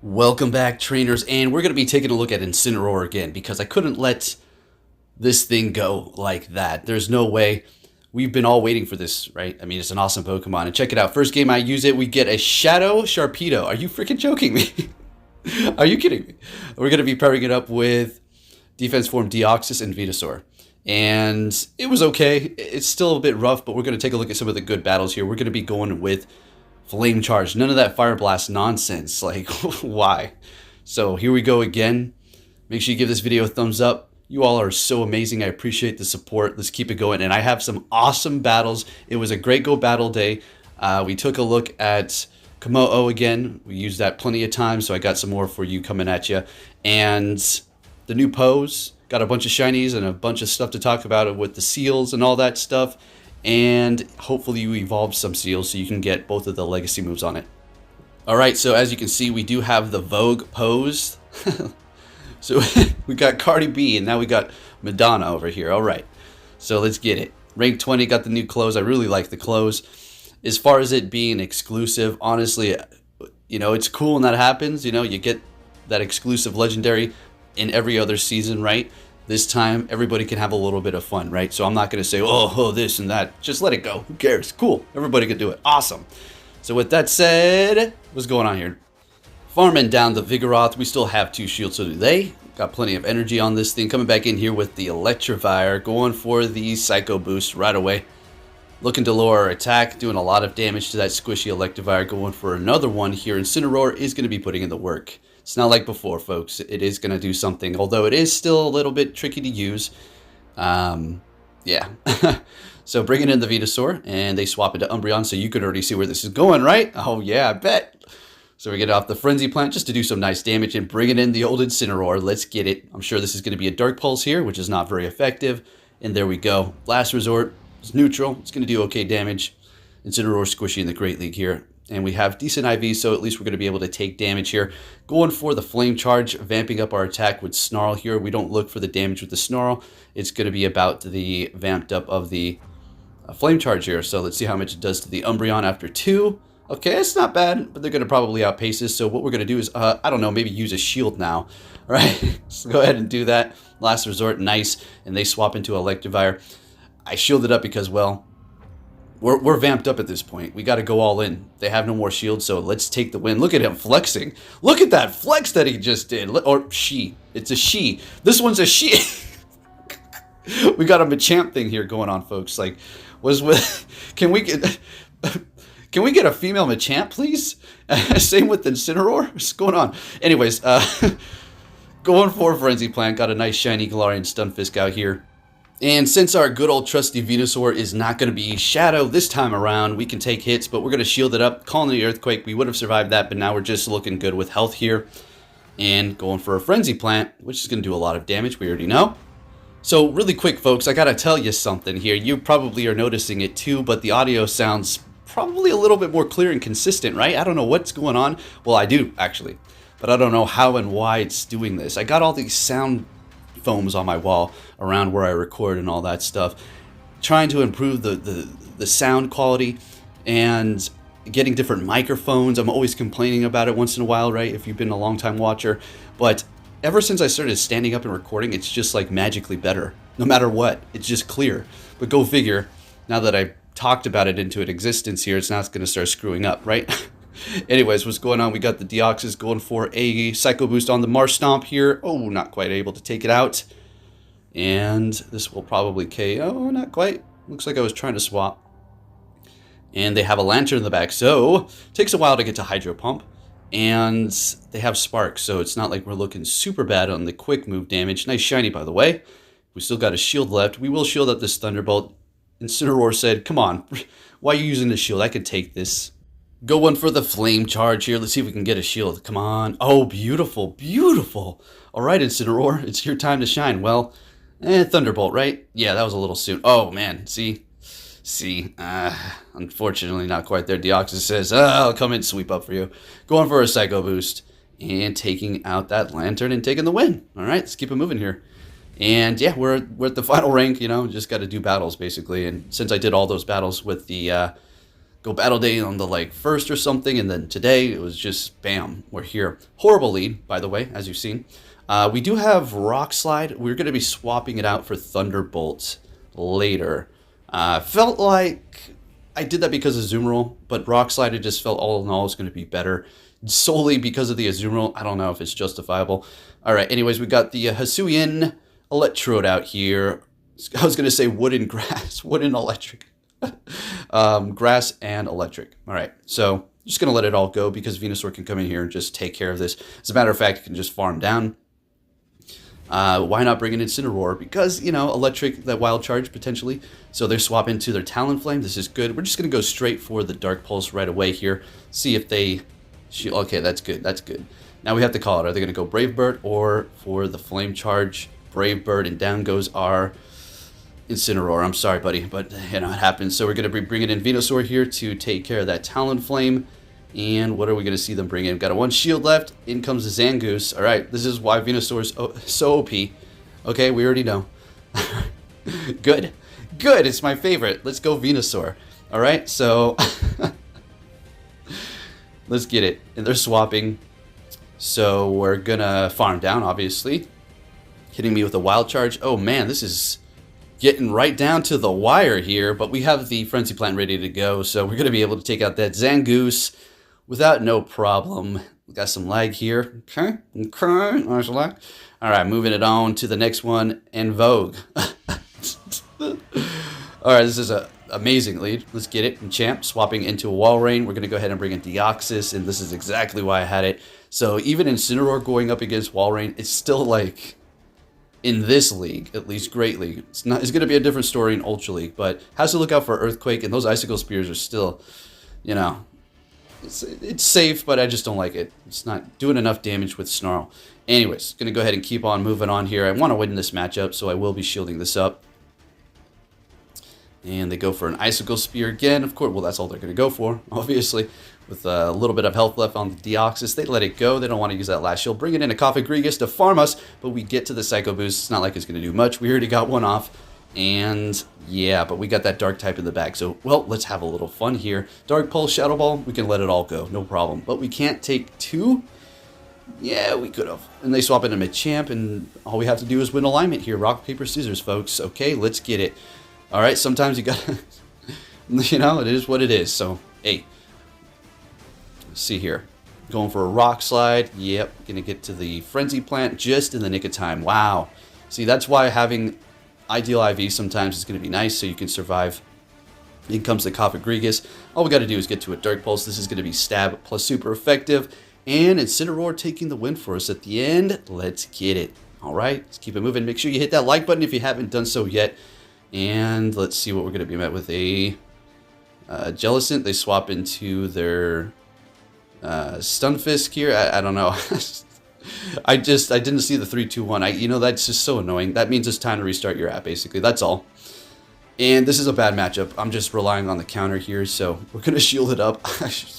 Welcome back, trainers, and we're going to be taking a look at Incineroar again because I couldn't let this thing go like that. There's no way. We've been all waiting for this, right? I mean, it's an awesome Pokemon. And check it out. First game I use it, we get a Shadow Sharpedo. Are you freaking joking me? Are you kidding me? We're going to be pairing it up with Defense Form Deoxys and Venusaur. And it was okay. It's still a bit rough, but we're going to take a look at some of the good battles here. We're going to be going with Flame Charge. None of that Fire Blast nonsense. Like, why? So here we go again. Make sure you give this video a thumbs up. You all are so amazing. I appreciate the support. Let's keep it going. And I have some awesome battles. It was a great Go Battle Day. We took a look at Kommo-o again. We used that plenty of times, so I got some more for you coming at you. And the new pose. Got a bunch of shinies and a bunch of stuff to talk about with the seals and all that stuff. And hopefully you evolve some seals so you can get both of the legacy moves on it. Alright, so as you can see, we do have the Vogue pose. So we got Cardi B and now we got Madonna over here. Alright, so let's get it. Rank 20 got the new clothes. I really like the clothes. As far as it being exclusive, honestly, you know, it's cool when that happens. You know, you get that exclusive legendary in every other season, right? This time, everybody can have a little bit of fun, right? So I'm not going to say, oh, this and that. Just let it go. Who cares? Cool. Everybody can do it. Awesome. So with that said, what's going on here? Farming down the Vigoroth. We still have 2 shields, so do they. Got plenty of energy on this thing. Coming back in here with the Electivire. Going for the Psycho Boost right away. Looking to lower our attack. Doing a lot of damage to that squishy Electivire. Going for another one here. Incineroar is going to be putting in the work. It's not like before, folks. It is going to do something, although it is still a little bit tricky to use. Yeah. So bringing in the Venusaur, and they swap into Umbreon, so you can already see where this is going, right? Oh, yeah, I bet. So we get off the Frenzy Plant just to do some nice damage, and bringing in the old Incineroar. Let's get it. I'm sure this is going to be a Dark Pulse here, which is not very effective. And there we go. Last Resort is neutral. It's going to do okay damage. Incineroar squishy in the Great League here. And we have decent IV, so at least we're going to be able to take damage here. Going for the Flame Charge, vamping up our attack with Snarl here. We don't look for the damage with the Snarl. It's going to be about the vamped up of the Flame Charge here. So let's see how much it does to the Umbreon after 2. Okay, it's not bad, but they're going to probably outpace us. So what we're going to do is, I don't know, maybe use a shield now. All right, so go ahead and do that. Last Resort, nice. And they swap into Electivire. I shielded up because, well, we're vamped up at this point. We got to go all in. They have no more shield, so let's take the win. Look at him flexing. Look at that flex that he just did. Or she. It's a she. This one's a she. We got a Machamp thing here going on, folks. Like, can we get a female Machamp, please? Same with Incineroar. What's going on? Anyways, going for Frenzy Plant. Got a nice shiny Galarian Stunfisk out here. And since our good old trusty Venusaur is not going to be Shadow this time around, we can take hits, but we're going to shield it up. Calling the Earthquake, we would have survived that, but now we're just looking good with health here. And going for a Frenzy Plant, which is going to do a lot of damage, we already know. So really quick, folks, I got to tell you something here. You probably are noticing it too, but the audio sounds probably a little bit more clear and consistent, right? I don't know what's going on. Well, I do, actually. But I don't know how and why it's doing this. I got all these sound foams on my wall around where I record and all that stuff, trying to improve the sound quality and getting different microphones. I'm always complaining about it once in a while, right, if you've been a long time watcher, but ever since I started standing up and recording, it's just like magically better. No matter what, it's just clear. But go figure, now that I've talked about it into an existence here, it's not going to start screwing up, right? Anyways, what's going on? We got the Deoxys going for a Psycho Boost on the Marshtomp here. Oh, not quite able to take it out. And this will probably KO. Not quite. Looks like I was trying to swap. And they have a Lantern in the back, so it takes a while to get to Hydro Pump. And they have Spark, so it's not like we're looking super bad on the quick move damage. Nice shiny, by the way. We still got a shield left. We will shield up this Thunderbolt. Incineroar said, come on, why are you using the shield? I can take this. Going for the Flame Charge here. Let's see if we can get a shield. Come on. Oh, beautiful. Beautiful. All right, Incineroar. It's your time to shine. Well, Thunderbolt, right? Yeah, that was a little soon. Oh, man. See? Unfortunately, not quite there. Deoxys says, I'll come in, sweep up for you. Going for a Psycho Boost. And taking out that Lantern and taking the win. All right, let's keep it moving here. And yeah, we're at the final rank, you know. Just got to do battles, basically. And since I did all those battles with the go battle day on the like first or something, and then today it was just bam, we're here. Horrible lead, by the way, as you've seen. We do have Rock Slide. We're going to be swapping it out for Thunderbolt later. Felt like I did that because of Azumarill, but Rock Slide, it just felt all in all is going to be better. Solely because of the Azumarill, I don't know if it's justifiable. All right, anyways, we got the Hisuian Electrode out here. I was going to say wooden grass, wooden electric. Grass and electric. All right, so just going to let it all go because Venusaur can come in here and just take care of this. As a matter of fact, it can just farm down. Why not bring in Incineroar? Because, you know, electric, that wild charge potentially. So they're swapping to their Talonflame. This is good. We're just going to go straight for the Dark Pulse right away here. See if they... Okay, that's good. That's good. Now we have to call it. Are they going to go Brave Bird or for the Flame Charge? Brave Bird, and down goes our Incineroar. I'm sorry, buddy, but, you know, it happens. So we're going to be bringing in Venusaur here to take care of that Talonflame. And what are we going to see them bring in? Got a 1 shield left. In comes the Zangoose. All right, this is why Venusaur is so OP. Okay, we already know. Good. Good. It's my favorite. Let's go Venusaur. All right, so let's get it. And they're swapping. So we're going to farm down, obviously. Hitting me with a Wild Charge. Oh, man, this is getting right down to the wire here. But we have the Frenzy Plant ready to go. So we're going to be able to take out that Zangoose without no problem. We got some lag here. Okay. Nice lag. All right, moving it on to the next one. And Vogue. All right, this is an amazing lead. Let's get it. And Champ swapping into a Walrein. We're going to go ahead and bring in Deoxys, and this is exactly why I had it. So even Incineroar going up against Walrein, it's still like, in this league, at least Great League, it's going to be a different story in Ultra League, but has to look out for Earthquake, and those Icicle Spears are still, you know, it's safe, but I just don't like it. It's not doing enough damage with Snarl. Anyways, going to go ahead and keep on moving on here. I want to win this matchup, so I will be shielding this up. And they go for an Icicle Spear again. Of course, well, that's all they're going to go for, obviously. With a little bit of health left on the Deoxys, they let it go. They don't want to use that last shield. Bring it in a Cofagrigus to farm us, but we get to the Psycho Boost. It's not like it's going to do much. We already got one off. And yeah, but we got that Dark type in the bag. So, well, let's have a little fun here. Dark Pulse, Shadow Ball, we can let it all go. No problem. But we can't take two? Yeah, we could have. And they swap into mid-champ, and all we have to do is win alignment here. Rock, paper, scissors, folks. Okay, let's get it. All right, sometimes you got to, you know, it is what it is. So, hey, let's see here. Going for a Rock Slide. Yep, going to get to the Frenzy Plant just in the nick of time. Wow. See, that's why having Ideal IV sometimes is going to be nice so you can survive. In comes the Cofagrigus. All we got to do is get to a Dark Pulse. This is going to be Stab plus super effective. And Incineroar taking the win for us at the end. Let's get it. All right, let's keep it moving. Make sure you hit that like button if you haven't done so yet. And let's see what we're going to be met with. A Jellicent. They swap into their Stunfisk here. I don't know. I didn't see the 3-2-1. You know, that's just so annoying. That means it's time to restart your app, basically. That's all. And this is a bad matchup. I'm just relying on the counter here, so we're going to shield it up.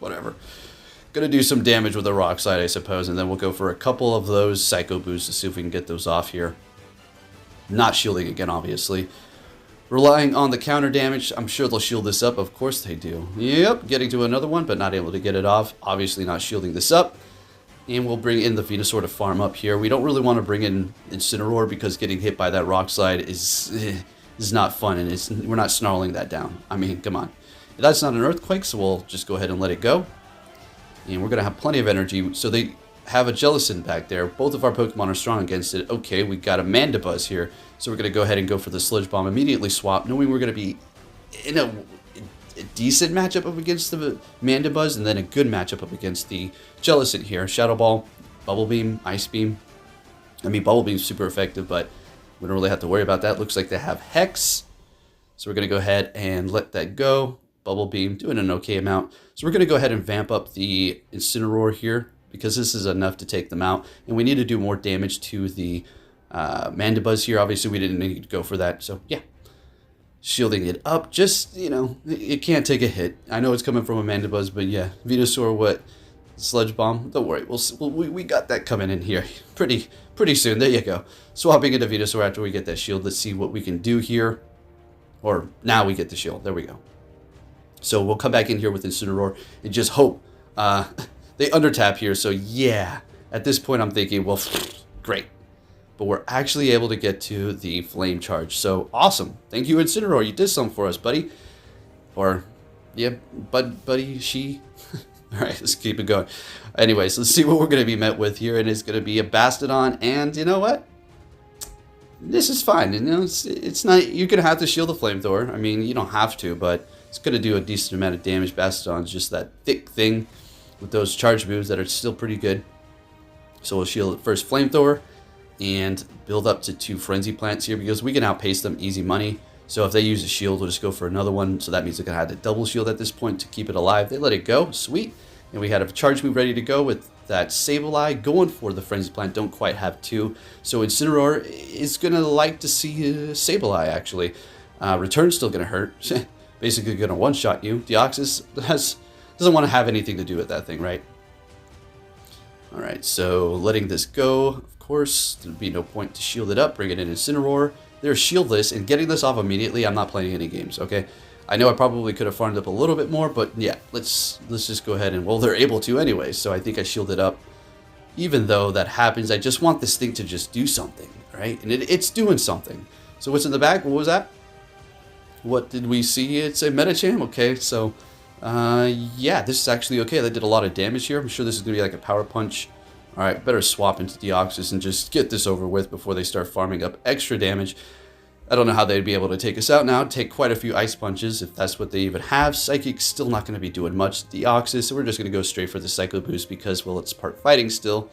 Whatever. Going to do some damage with the Rock Slide, I suppose, and then we'll go for a couple of those Psycho Boosts to see if we can get those off here. Not shielding again, obviously. Relying on the counter damage. I'm sure they'll shield this up. Of course they do. Yep, getting to another one, but not able to get it off. Obviously not shielding this up. And we'll bring in the Venusaur to farm up here. We don't really want to bring in Incineroar because getting hit by that Rock Slide is not fun, and we're not snarling that down. I mean, come on. That's not an Earthquake, so we'll just go ahead and let it go. And we're going to have plenty of energy. So they have a Jellicent back there. Both of our Pokemon are strong against it. Okay, we got a Mandibuzz here. So we're going to go ahead and go for the Sludge Bomb. Immediately swap, knowing we're going to be in a decent matchup up against the Mandibuzz, and then a good matchup up against the Jellicent here. Shadow Ball, Bubble Beam, Ice Beam. I mean, Bubble Beam's super effective, but we don't really have to worry about that. Looks like they have Hex. So we're going to go ahead and let that go. Bubble Beam, doing an okay amount. So we're going to go ahead and vamp up the Incineroar here, because this is enough to take them out. And we need to do more damage to the Mandibuzz here. Obviously, we didn't need to go for that. So, yeah. Shielding it up. Just, you know, it can't take a hit. I know it's coming from a Mandibuzz, but yeah. Venusaur, what? Sludge Bomb? Don't worry. We got that coming in here pretty soon. There you go. Swapping into Venusaur after we get that shield. Let's see what we can do here. Or, now we get the shield. There we go. So we'll come back in here with Incineroar and just hope they undertap here. So yeah, at this point I'm thinking, well, great. But we're actually able to get to the Flame Charge. So awesome. Thank you, Incineroar. You did something for us, buddy. Or, yeah, buddy, she. All right, let's keep it going. Anyways, let's see what we're going to be met with here. And it's going to be a Bastodon. And you know what? This is fine. You know, it's not. You're going to have to shield the Flamethrower. I mean, you don't have to, but it's going to do a decent amount of damage. Bastodon's just that thick thing with those charge moves that are still pretty good. So we'll shield it first Flamethrower and build up to 2 Frenzy Plants here because we can outpace them easy money. So if they use a shield, we'll just go for another one. So that means they're going to have to double shield at this point to keep it alive. They let it go. Sweet. And we had a charge move ready to go with that Sableye going for the Frenzy Plant. Don't quite have 2. So Incineroar is going to like to see Sableye, actually. Return's still going to hurt. Basically going to one-shot you. Deoxys doesn't want to have anything to do with that thing, right? Alright, so letting this go. Of course, there'd be no point to shield it up. Bring it in Incineroar. They're shieldless, and getting this off immediately, I'm not playing any games, okay? I know I probably could have farmed up a little bit more, but yeah, let's just go ahead and, well, they're able to anyway, so I think I shielded up. Even though that happens, I just want this thing to just do something, right? And it's doing something. So what's in the back? What was that? What did we see? It's a Medicham, okay, so, yeah, this is actually okay. They did a lot of damage here. I'm sure this is going to be like a Power Punch. Alright, better swap into Deoxys and just get this over with before they start farming up extra damage. I don't know how they'd be able to take us out now. Take quite a few Ice Punches if that's what they even have. Psychic's still not going to be doing much. Deoxys, so we're just going to go straight for the Psycho Boost because, well, it's part fighting still.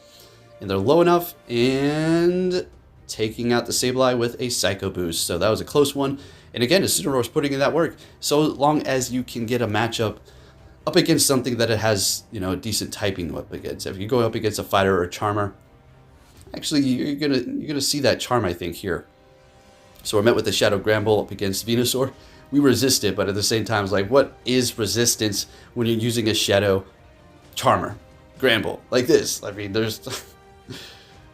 And they're low enough. And taking out the Sableye with a Psycho Boost. So that was a close one. And again, Incineroar's putting in that work. So long as you can get a matchup up against something that it has, you know, decent typing up against. If you go up against a fighter or a charmer, actually you're gonna see that charm, I think, here. So we're met with the Shadow Granbull up against Venusaur. We resist it, but at the same time, it's like, what is resistance when you're using a Shadow Charmer Granbull like this? I mean, there's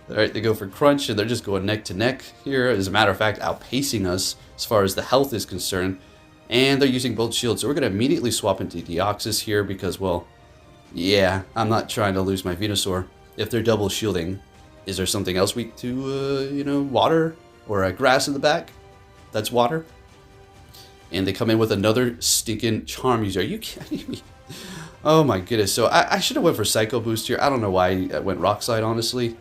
all right, they go for Crunch, and they're just going neck to neck here. As a matter of fact, outpacing us as far as the health is concerned. And they're using both shields, so we're going to immediately swap into Deoxys here because, well, yeah, I'm not trying to lose my Venusaur. If they're double shielding, is there something else weak to, you know, water or a grass in the back? That's water. And they come in with another stinking Charm user. Are you kidding me? Oh my goodness. So I should have went for Psycho Boost here. I don't know why I went Rock Slide, honestly.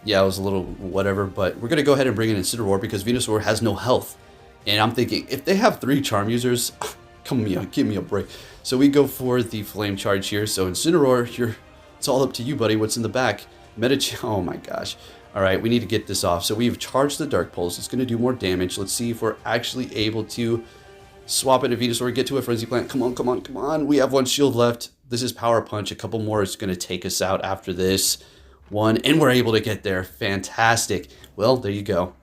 Yeah, it was a little whatever, but we're going to go ahead and bring in Incineroar because Venusaur has no health. And I'm thinking, if they have 3 Charm users, come on, give me a break. So we go for the Flame Charge here. So Incineroar, it's all up to you, buddy. What's in the back? Oh my gosh. All right, we need to get this off. So we've charged the Dark Pulse. It's going to do more damage. Let's see if we're actually able to swap it to Venusaur, get to a Frenzy Plant. Come on, come on, come on. We have 1 shield left. This is Power Punch. A couple more is going to take us out after this one. And we're able to get there. Fantastic. Well, there you go.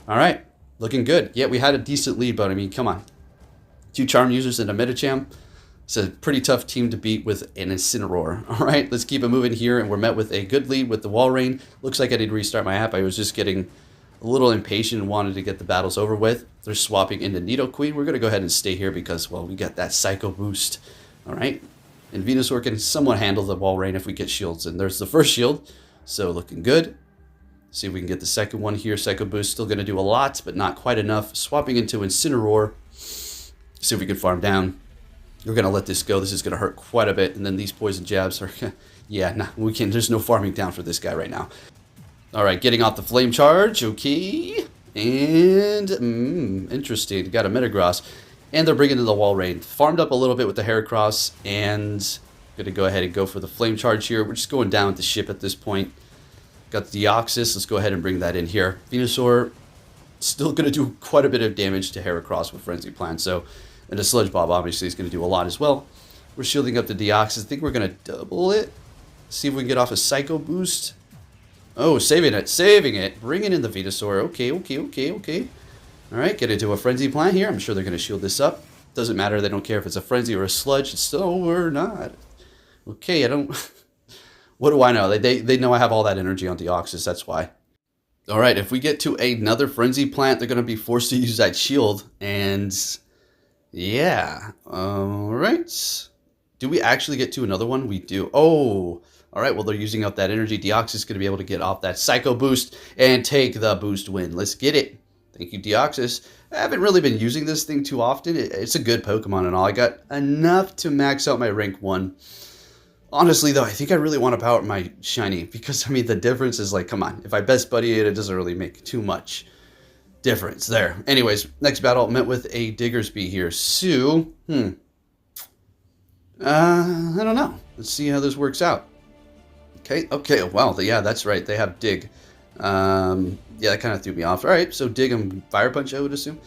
All right. Looking good. Yeah, we had a decent lead, but I mean, come on. 2 Charm users and a Medicham. It's a pretty tough team to beat with an Incineroar. All right, let's keep it moving here, and we're met with a good lead with the Wall Rain. Looks like I need to restart my app. I was just getting a little impatient and wanted to get the battles over with. They're swapping into Nidoqueen. We're going to go ahead and stay here because, well, we got that Psycho Boost. All right, and Venusaur can somewhat handle the Wall Rain if we get shields. And there's the first shield, so looking good. See if we can get the second one here. Psycho Boost still going to do a lot, but not quite enough. Swapping into Incineroar. See if we can farm down. We're going to let this go. This is going to hurt quite a bit. And then these poison jabs are... yeah, nah, we can't. There's no farming down for this guy right now. All right, getting off the Flame Charge. Okay. And... interesting. Got a Metagross. And they're bringing in the Wall Rain. Farmed up a little bit with the Heracross. And going to go ahead and go for the Flame Charge here. We're just going down with the ship at this point. Got the Deoxys. Let's go ahead and bring that in here. Venusaur still going to do quite a bit of damage to Heracross with Frenzy Plant. So, and the Sludge Bomb obviously is going to do a lot as well. We're shielding up the Deoxys. I think we're going to double it. See if we can get off a Psycho Boost. Oh, saving it. Saving it. Bringing in the Venusaur. Okay, okay, okay, okay. All right, get into a Frenzy Plant here. I'm sure they're going to shield this up. Doesn't matter. They don't care if it's a Frenzy or a Sludge. It's still or not. Okay, I don't... What do I know? They know I have all that energy on Deoxys, that's why. All right, if we get to another Frenzy Plant, they're going to be forced to use that shield. And Yeah. All right. Do we actually get to another one? We do. Oh, all right. Well, they're using up that energy. Deoxys is going to be able to get off that Psycho Boost and take the boost win. Let's get it. Thank you, Deoxys. I haven't really been using this thing too often. It's a good Pokemon and all. I got enough to max out my rank 1. Honestly, though, I think I really want to power up my shiny because, I mean, the difference is like, come on. If I best buddy it, it doesn't really make too much difference there. Anyways, next battle met with a Diggersby here. Sue, I don't know. Let's see how this works out. Okay, well, yeah, that's right. They have Dig. Yeah, that kind of threw me off. All right, so Dig and Fire Punch, I would assume.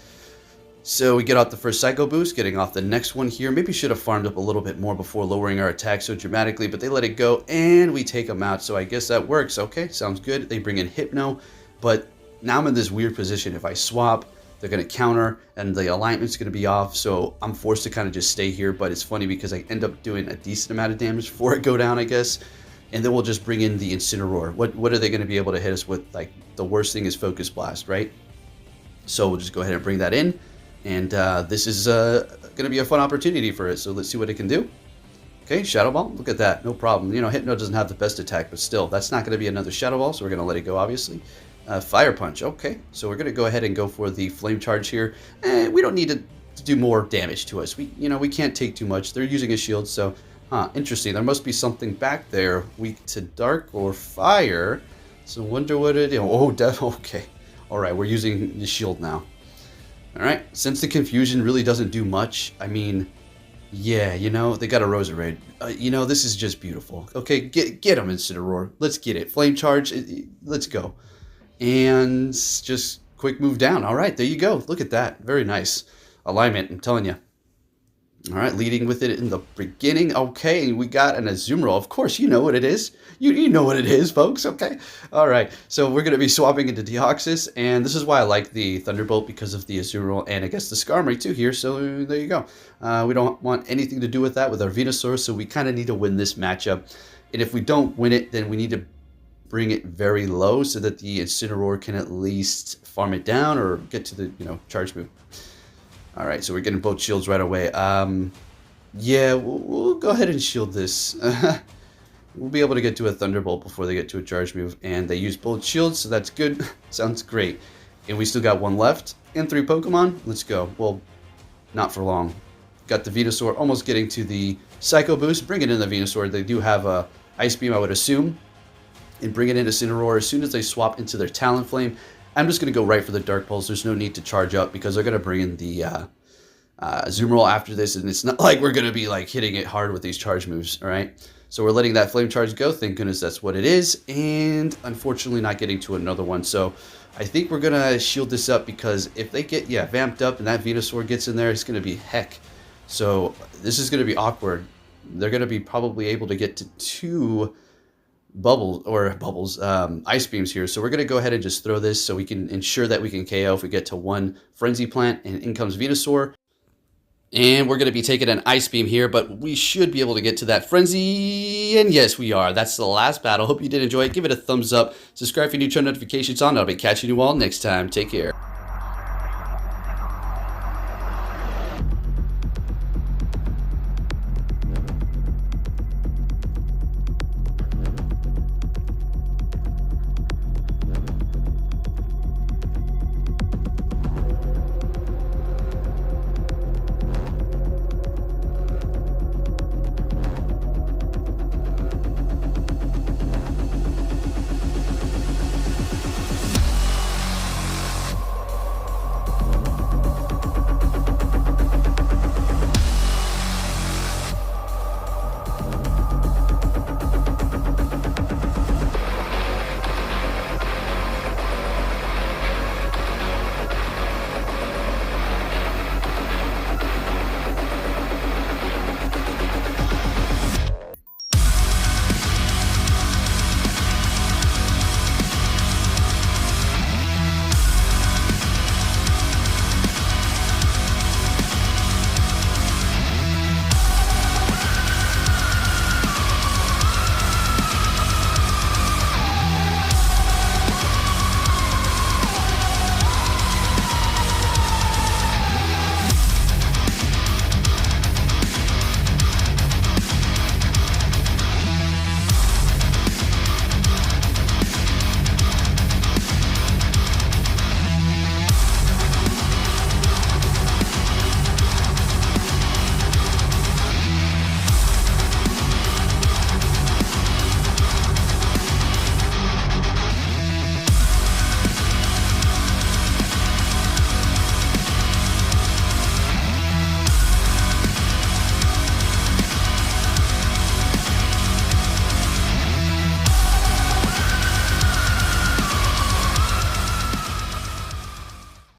So we get off the first Psycho Boost, getting off the next one here. Maybe should have farmed up a little bit more before lowering our attack so dramatically, but they let it go, and we take them out. So I guess that works. Okay, sounds good. They bring in Hypno, but now I'm in this weird position. If I swap, they're going to counter, and the alignment's going to be off, so I'm forced to kind of just stay here. But it's funny because I end up doing a decent amount of damage before it go down, I guess. And then we'll just bring in the Incineroar. What are they going to be able to hit us with? Like, the worst thing is Focus Blast, right? So we'll just go ahead and bring that in. And this is going to be a fun opportunity for it. So let's see what it can do. Okay, Shadow Ball. Look at that. No problem. You know, Hypno doesn't have the best attack, but still, that's not going to be another Shadow Ball, so we're going to let it go, obviously. Fire Punch. Okay, so we're going to go ahead and go for the Flame Charge here. We don't need to do more damage to us. We can't take too much. They're using a shield, so interesting. There must be something back there weak to Dark or Fire. So wonder what it is. Oh, okay. All right, we're using the shield now. All right, since the confusion really doesn't do much, I mean, yeah, you know, they got a Roserade. You know, this is just beautiful. Okay, get him, Incineroar. Let's get it. Flame Charge, let's go. And just quick move down. All right, there you go. Look at that. Very nice alignment, I'm telling you. All right, leading with it in the beginning. Okay, we got an Azumarill. Of course, you know what it is. You know what it is, folks. Okay. All right, so we're going to be swapping into Deoxys, and this is why I like the Thunderbolt, because of the Azumarill, and I guess the Skarmory too here, so there you go. We don't want anything to do with that with our Venusaur, so we kind of need to win this matchup. And if we don't win it, then we need to bring it very low so that the Incineroar can at least farm it down or get to the, charge move. All right, so we're getting both shields right away. Yeah, we'll go ahead and shield this. We'll be able to get to a Thunderbolt before they get to a charge move, and they use both shields, so that's good. Sounds great. And we still got one left and 3 Pokemon. Let's go. Well, not for long. Got the Venusaur almost getting to the Psycho Boost. Bring it in the Venusaur. They do have a Ice Beam, I would assume. And bring it into Incineroar as soon as they swap into their Talonflame. I'm just going to go right for the Dark Pulse. There's no need to charge up because they're going to bring in the Azumarill after this, and it's not like we're going to be like hitting it hard with these charge moves, all right? So we're letting that Flame Charge go. Thank goodness that's what it is, and unfortunately not getting to another one. So I think we're going to shield this up because if they get, vamped up and that Venusaur gets in there, it's going to be heck. So this is going to be awkward. They're going to be probably able to get to 2 ice beams here. So we're going to go ahead and just throw this so we can ensure that we can KO if we get to 1 Frenzy Plant, and in comes Venusaur. And we're going to be taking an Ice Beam here, but we should be able to get to that Frenzy, and yes, we are. That's the last battle. Hope you did enjoy it. Give it a thumbs up. Subscribe if you're new, turn notifications on. I'll be catching you all next time. Take care.